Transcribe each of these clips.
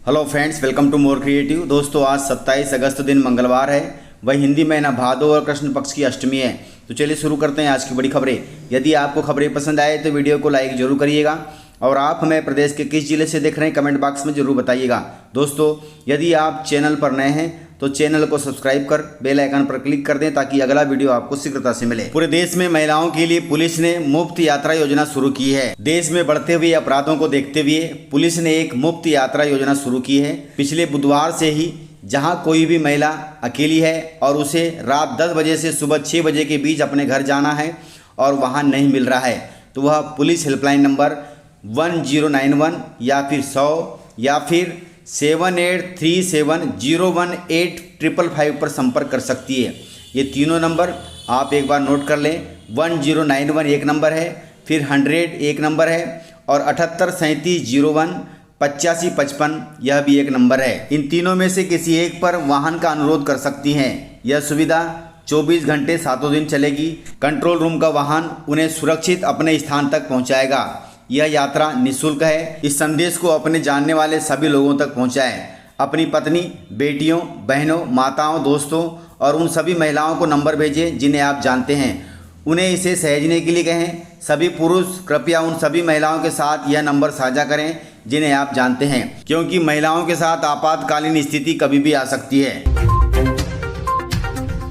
Hello friends, welcome to More Creative. दोस्तों, आज 27 अगस्त दिन मंगलवार है। वह हिंदी महीना भादो और कृष्ण पक्ष की अष्टमी है। तो चलिए शुरू करते हैं आज की बड़ी खबरें। यदि आपको खबरें पसंद आए तो वीडियो को लाइक जरूर करिएगा और आप हमें प्रदेश के किस जिले से देख रहे हैं कमेंट बॉक्स में जरूर बताइएगा। दोस्तों, यदि आप चैनल पर नए हैं तो चैनल को सब्सक्राइब कर बेल आइकन पर क्लिक कर दें ताकि अगला वीडियो आपको शीघ्रता से मिले। पूरे देश में महिलाओं के लिए पुलिस ने मुफ्त यात्रा योजना शुरू की है। देश में बढ़ते हुए अपराधों को देखते हुए पुलिस ने एक मुफ्त यात्रा योजना शुरू की है। पिछले बुधवार से ही जहां कोई भी महिला अकेली है और उसे रात 10 बजे से सुबह 6 बजे के बीच अपने घर जाना है और वहां नहीं मिल रहा है तो वह पुलिस हेल्पलाइन नंबर 1091 या फिर 100 या फिर 7837018555 पर संपर्क कर सकती है। ये तीनों नंबर आप एक बार नोट कर लें। 1091 एक नंबर है, फिर 100 एक नंबर है और 7837018555 यह भी एक नंबर है। इन तीनों में से किसी एक पर वाहन का अनुरोध कर सकती हैं। यह सुविधा 24 घंटे 7 दिन चलेगी। कंट्रोल रूम का वाहन उन्हें सुरक्षित अपने स्थान तक पहुंचाएगा। यह यात्रा निःशुल्क है। इस संदेश को अपने जानने वाले सभी लोगों तक पहुंचाएं। अपनी पत्नी, बेटियों, बहनों, माताओं, दोस्तों और उन सभी महिलाओं को नंबर भेजें जिन्हें आप जानते हैं। उन्हें इसे सहेजने के लिए कहें। सभी पुरुष कृपया उन सभी महिलाओं के साथ यह नंबर साझा करें जिन्हें आप जानते हैं, क्योंकि महिलाओं के साथ आपातकालीन स्थिति कभी भी आ सकती है।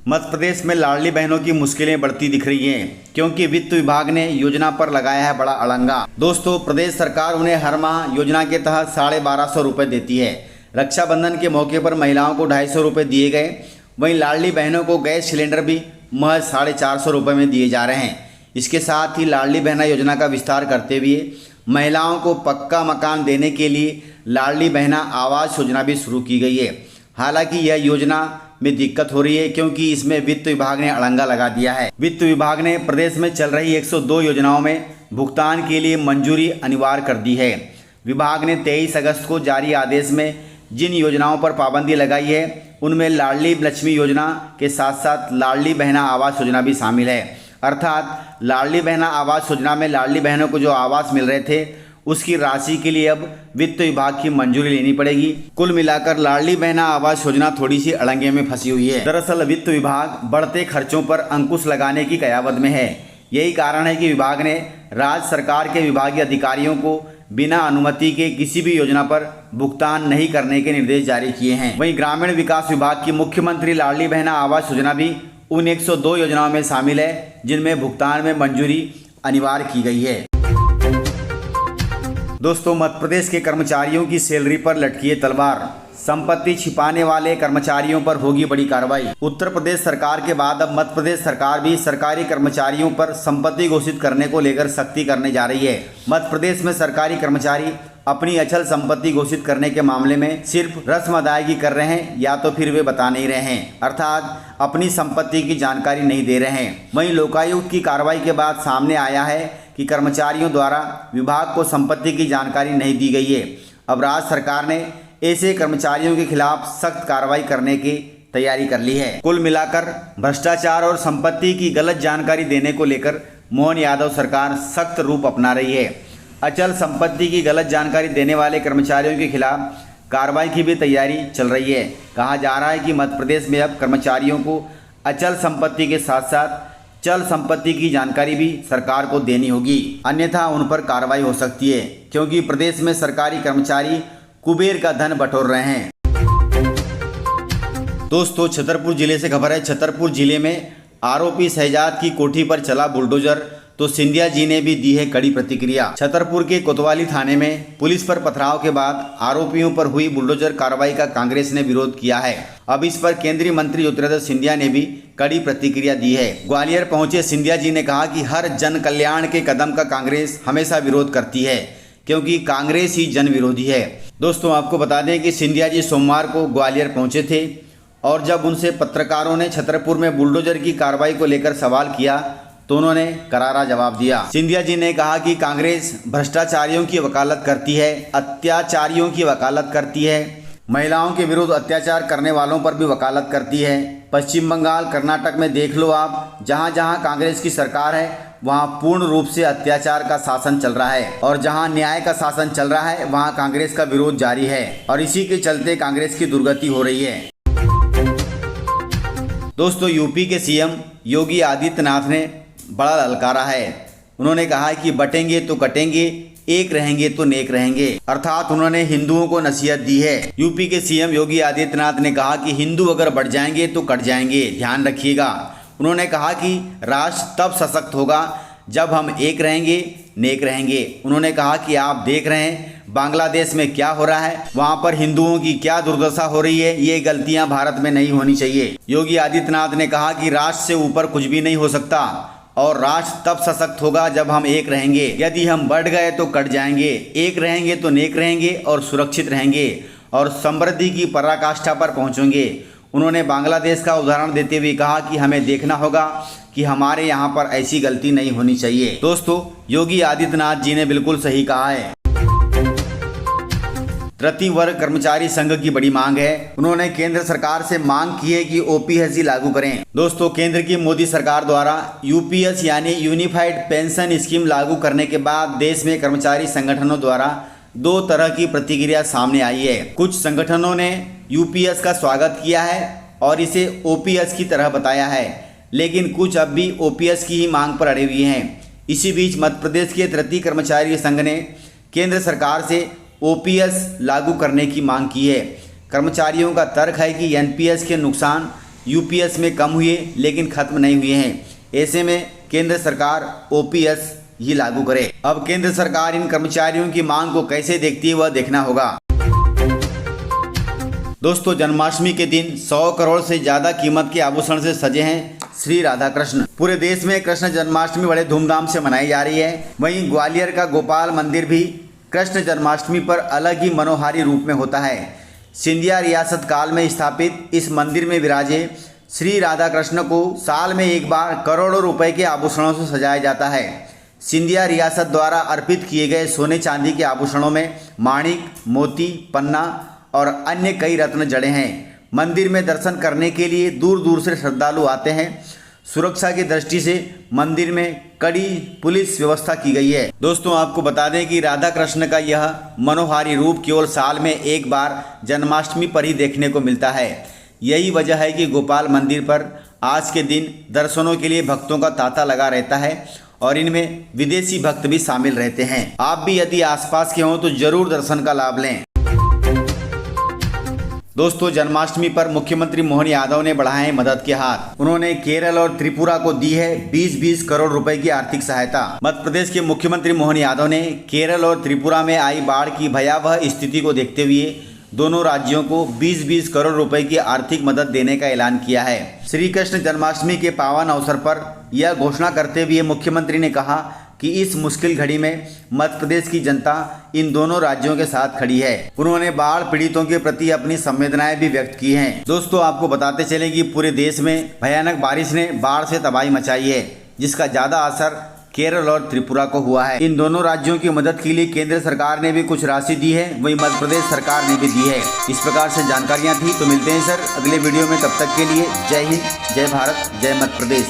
मध्य प्रदेश में लाडली बहनों की मुश्किलें बढ़ती दिख रही हैं क्योंकि वित्त विभाग ने योजना पर लगाया है बड़ा अड़ंगा। दोस्तों, प्रदेश सरकार उन्हें हर माह योजना के तहत 1250 रुपये देती है। रक्षाबंधन के मौके पर महिलाओं को 250 रुपये दिए गए। वहीं लाडली बहनों को गैस सिलेंडर भी महज 450 रुपये में दिए जा रहे हैं। इसके साथ ही लाडली बहना योजना का विस्तार करते हुए महिलाओं को पक्का मकान देने के लिए लाडली बहना आवास योजना भी शुरू की गई है। हालांकि यह योजना में दिक्कत हो रही है क्योंकि इसमें वित्त विभाग ने अड़ंगा लगा दिया है। वित्त विभाग ने प्रदेश में चल रही 102 योजनाओं में भुगतान के लिए मंजूरी अनिवार्य कर दी है। विभाग ने 23 अगस्त को जारी आदेश में जिन योजनाओं पर पाबंदी लगाई है उनमें लाडली लक्ष्मी योजना के साथ साथ लाडली बहना आवास योजना भी शामिल है। अर्थात लाडली बहना आवास योजना में लाडली बहनों को जो आवास मिल रहे थे उसकी राशि के लिए अब वित्त विभाग की मंजूरी लेनी पड़ेगी। कुल मिलाकर लाडली बहना आवास योजना थोड़ी सी अड़ंगे में फंसी हुई है। दरअसल वित्त विभाग बढ़ते खर्चों पर अंकुश लगाने की कयावत में है। यही कारण है कि विभाग ने राज्य सरकार के विभागीय अधिकारियों को बिना अनुमति के किसी भी योजना पर भुगतान नहीं करने के निर्देश जारी किए हैं। वहीं ग्रामीण विकास विभाग की मुख्यमंत्री लाडली बहना आवास योजना भी उन 102 योजनाओं में शामिल है जिनमें भुगतान में मंजूरी अनिवार्य की गई है। दोस्तों, मध्य प्रदेश के कर्मचारियों की सैलरी पर लटकी है तलवार। संपत्ति छिपाने वाले कर्मचारियों पर होगी बड़ी कार्रवाई। उत्तर प्रदेश सरकार के बाद अब मध्य प्रदेश सरकार भी सरकारी कर्मचारियों पर संपत्ति घोषित करने को लेकर सख्ती करने जा रही है। मध्य प्रदेश में सरकारी कर्मचारी अपनी अचल संपत्ति घोषित करने के मामले में सिर्फ रस्म अदायगी कर रहे हैं या तो फिर वे बता नहीं रहे हैं, अर्थात अपनी संपत्ति की जानकारी नहीं दे रहे हैं। वहीं लोकायुक्त की कार्रवाई के बाद सामने आया है कि कर्मचारियों द्वारा विभाग को संपत्ति की जानकारी नहीं दी गई है। अब राज्य सरकार ने ऐसे कर्मचारियों के खिलाफ सख्त कार्रवाई करने की तैयारी कर ली है। कुल मिलाकर भ्रष्टाचार और संपत्ति की गलत जानकारी देने को लेकर मोहन यादव सरकार सख्त रूप अपना रही है। अचल संपत्ति की गलत जानकारी देने वाले कर्मचारियों के खिलाफ कार्रवाई की भी तैयारी चल रही है। कहा जा रहा है कि मध्य प्रदेश में अब कर्मचारियों को अचल संपत्ति के साथ साथ चल संपत्ति की जानकारी भी सरकार को देनी होगी, अन्यथा उन पर कार्रवाई हो सकती है क्योंकि प्रदेश में सरकारी कर्मचारी कुबेर का धन बटोर रहे हैं। दोस्तों, छतरपुर जिले से खबर है। छतरपुर जिले में आरोपी शहजाद की कोठी पर चला बुलडोजर तो सिंधिया जी ने भी दी है कड़ी प्रतिक्रिया। छतरपुर के कोतवाली थाने में पुलिस पर पथराव के बाद आरोपियों पर हुई बुलडोजर कार्रवाई का कांग्रेस ने विरोध किया है। अब इस पर केंद्रीय मंत्री ज्योतिरादित्य सिंधिया ने भी कड़ी प्रतिक्रिया दी है। ग्वालियर पहुंचे सिंधिया जी ने कहा कि हर जन कल्याण के कदम का कांग्रेस हमेशा विरोध करती है क्योंकि कांग्रेस ही जन विरोधी है। दोस्तों, आपको बता दें कि सिंधिया जी सोमवार को ग्वालियर पहुंचे थे और जब उनसे पत्रकारों ने छतरपुर में बुलडोजर की कार्रवाई को लेकर सवाल किया तो उन्होंने करारा जवाब दिया। सिंधिया जी ने कहा कि कांग्रेस भ्रष्टाचारियों की वकालत करती है, अत्याचारियों की वकालत करती है, महिलाओं के विरुद्ध अत्याचार करने वालों पर भी वकालत करती है। पश्चिम बंगाल, कर्नाटक में देख लो आप, जहां जहां कांग्रेस की सरकार है वहाँ पूर्ण रूप से अत्याचार का शासन चल रहा है और जहाँ न्याय का शासन चल रहा है वहाँ कांग्रेस का विरोध जारी है और इसी के चलते कांग्रेस की दुर्गति हो रही है। दोस्तों, यूपी के सीएम योगी आदित्यनाथ ने बड़ा ललकारा है। उन्होंने कहा है कि बटेंगे तो कटेंगे, एक रहेंगे तो नेक रहेंगे, अर्थात उन्होंने हिंदुओं को नसीहत दी है। यूपी के सीएम योगी आदित्यनाथ ने कहा कि हिंदू अगर बढ़ जाएंगे तो कट जाएंगे, ध्यान रखिएगा। उन्होंने कहा कि राष्ट्र तब सशक्त होगा जब हम एक रहेंगे, नेक रहेंगे। उन्होंने कहा कि आप देख रहे हैं बांग्लादेश में क्या हो रहा है, वहाँ पर हिंदुओं की क्या दुर्दशा हो रही है। ये गलतियाँ भारत में नहीं होनी चाहिए। योगी आदित्यनाथ ने कहा कि राष्ट्र से ऊपर कुछ भी नहीं हो सकता और राष्ट्र तब सशक्त होगा जब हम एक रहेंगे। यदि हम बढ़ गए तो कट जाएंगे, एक रहेंगे तो नेक रहेंगे और सुरक्षित रहेंगे और समृद्धि की पराकाष्ठा पर पहुंचेंगे। उन्होंने बांग्लादेश का उदाहरण देते हुए कहा कि हमें देखना होगा कि हमारे यहाँ पर ऐसी गलती नहीं होनी चाहिए। दोस्तों, योगी आदित्यनाथ जी ने बिल्कुल सही कहा है। तृतीय वर्ग कर्मचारी संघ की बड़ी मांग है। उन्होंने केंद्र सरकार से मांग की है कि ओपीएस लागू करें। दोस्तों, केंद्र की मोदी सरकार द्वारा यूपीएस यानी यूनिफाइड पेंशन स्कीम लागू करने के बाद देश में कर्मचारी संगठनों द्वारा दो तरह की प्रतिक्रिया सामने आई है। कुछ संगठनों ने यूपीएस का स्वागत किया है और इसे ओपीएस की तरह बताया है, लेकिन कुछ अब भी ओपीएस की ही मांग पर अड़े हुए हैं। इसी बीच मध्य प्रदेश के तृतीय कर्मचारी संघ ने केंद्र सरकार से ओपीएस लागू करने की मांग की है। कर्मचारियों का तर्क है कि एनपीएस के नुकसान यूपीएस में कम हुए लेकिन खत्म नहीं हुए हैं। ऐसे में केंद्र सरकार ओपीएस ही लागू करे। अब केंद्र सरकार इन कर्मचारियों की मांग को कैसे देखती है वह देखना होगा। दोस्तों, जन्माष्टमी के दिन 100 करोड़ से ज्यादा कीमत के आभूषण से सजे हैं श्री राधा कृष्ण। पूरे देश में कृष्ण जन्माष्टमी बड़े धूमधाम से मनाई जा रही है। वहीं ग्वालियर का गोपाल मंदिर भी कृष्ण जन्माष्टमी पर अलग ही मनोहारी रूप में होता है। सिंधिया रियासत काल में स्थापित इस मंदिर में विराजे श्री राधा कृष्ण को साल में एक बार करोड़ों रुपए के आभूषणों से सजाया जाता है। सिंधिया रियासत द्वारा अर्पित किए गए सोने चांदी के आभूषणों में माणिक, मोती, पन्ना और अन्य कई रत्न जड़े हैं। मंदिर में दर्शन करने के लिए दूर दूर से श्रद्धालु आते हैं। सुरक्षा की दृष्टि से मंदिर में कड़ी पुलिस व्यवस्था की गई है। दोस्तों, आपको बता दें कि राधा कृष्ण का यह मनोहारी रूप केवल साल में एक बार जन्माष्टमी पर ही देखने को मिलता है। यही वजह है कि गोपाल मंदिर पर आज के दिन दर्शनों के लिए भक्तों का तांता लगा रहता है और इनमें विदेशी भक्त भी शामिल रहते हैं। आप भी यदि आसपास के हों तो जरूर दर्शन का लाभ लें। दोस्तों, जन्माष्टमी पर मुख्यमंत्री मोहन यादव ने बढ़ाए मदद के हाथ। उन्होंने केरल और त्रिपुरा को दी है 20-20 करोड़ रुपए की आर्थिक सहायता। मध्य प्रदेश के मुख्यमंत्री मोहन यादव ने केरल और त्रिपुरा में आई बाढ़ की भयावह स्थिति को देखते हुए दोनों राज्यों को 20-20 करोड़ रुपए की आर्थिक मदद देने का ऐलान किया है। श्री कृष्ण जन्माष्टमी के पावन अवसर पर यह घोषणा करते हुए मुख्यमंत्री ने कहा कि इस मुश्किल घड़ी में मध्य प्रदेश की जनता इन दोनों राज्यों के साथ खड़ी है। उन्होंने बाढ़ पीड़ितों के प्रति अपनी संवेदनाएं भी व्यक्त की हैं। दोस्तों, आपको बताते चले कि पूरे देश में भयानक बारिश ने बाढ़ से तबाही मचाई है, जिसका ज्यादा असर केरल और त्रिपुरा को हुआ है। इन दोनों राज्यों की मदद के लिए केंद्र सरकार ने भी कुछ राशि दी है, वहीं मध्य प्रदेश सरकार ने भी दी है। इस प्रकार से जानकारियां थी। तो मिलते हैं सर अगले वीडियो में, तब तक के लिए जय हिंद, जय भारत, जय मध्य प्रदेश।